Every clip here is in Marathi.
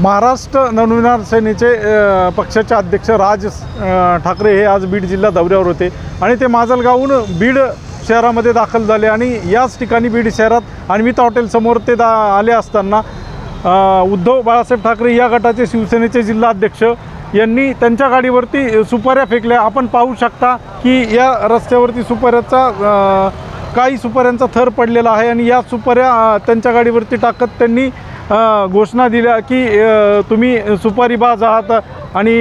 महाराष्ट्र नवनिर्माण सेनेचे पक्षाचे अध्यक्ष राज ठाकरे हे आज बीड जिल्हा दौऱ्यावर होते आणि ते माजलगावहून बीड शहरामध्ये दाखल झाले आणि याच ठिकाणी बीड शहरात अन्विता हॉटेलसमोर ते आले असताना उद्धव बाळासाहेब ठाकरे या गटाचे शिवसेनेचे जिल्हा अध्यक्ष यांनी त्यांच्या गाडीवरती सुपाऱ्या फेकल्या। आपण पाहू शकता की या रस्त्यावरती सुपाऱ्याचा काही सुपाऱ्यांचा थर पडलेला आहे आणि या सुपाऱ्या त्यांच्या गाडीवरती टाकत त्यांनी घोषणा दिल्या की तुम्ही सुपारीबाज आहात आणि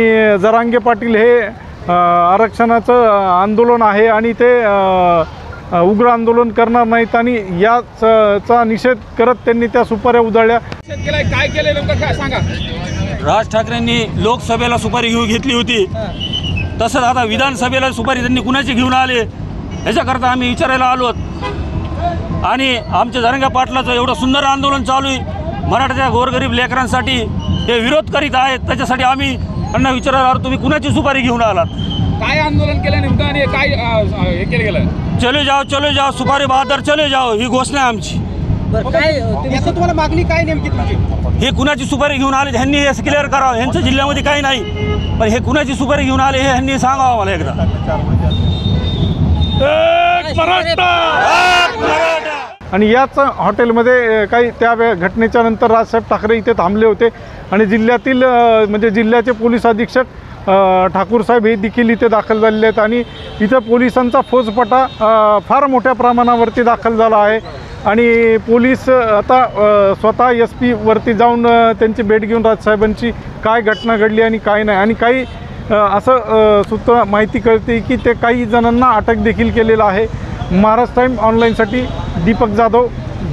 जरांगे पाटील हे आरक्षणाचं आंदोलन आहे आणि ते उग्र आंदोलन करणार नाहीत आणि याचा निषेध करत त्यांनी त्या सुपाऱ्या उधळल्या। काय केले नेमकं काय सांगा। राज ठाकरेंनी लोकसभेला सुपारी घेतली होती, तसंच आता विधानसभेला सुपारी त्यांनी कुणाची घेऊन आले याच्याकरता आम्ही विचारायला आलो आणि आमच्या जरांगे पाटलाचं एवढं सुंदर आंदोलन चालू आहे, मराठ्याच्या गोरगरीब लेकरांसाठी ते विरोध करीत आहेत, त्याच्यासाठी आम्ही त्यांना विचारायला आलो तुम्ही कुणाची सुपारी घेऊन आलात, काय आंदोलन केलं नेमकं आणि काय हे केलं गेलं। चले जाओ सुपारी बहादर चले जाओ ही घोषणा आहे आमची। काय तुम्हाला मागणी काय नेमकी तुमची? हे कुणाची सुपारी घेऊन आले ह्यांनी हे क्लिअर करावं, ह्यांच्या जिल्ह्यामध्ये काही नाही पण हे कुणाची सुपारी घेऊन आले हे ह्यांनी सांगावं मला एकदा। आणि याच हॉटेलमध्ये काही त्या घटनेच्या नंतर राजसाहेब ठाकरे इथे थांबले होते आणि जिल्ह्यातील म्हणजे जिल्ह्याचे पोलीस अधीक्षक ठाकूर साहेब हे देखील इथे दाखल झालेले आहेत आणि इथं पोलिसांचा फौजफाटा फार मोठ्या प्रमाणावरती दाखल झाला आहे आणि पोलीस आता स्वतः SP वरती जाऊन त्यांची भेट घेऊन राजसाहेबांची काय घटना घडली आणि काय नाही आणि काही असं सूत्र माहिती कळते की ते काही जणांना अटक देखील केलेलं आहे। महाराष्ट्र टाइम ऑनलाईनसाठी दीपक जाधव,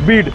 बीड।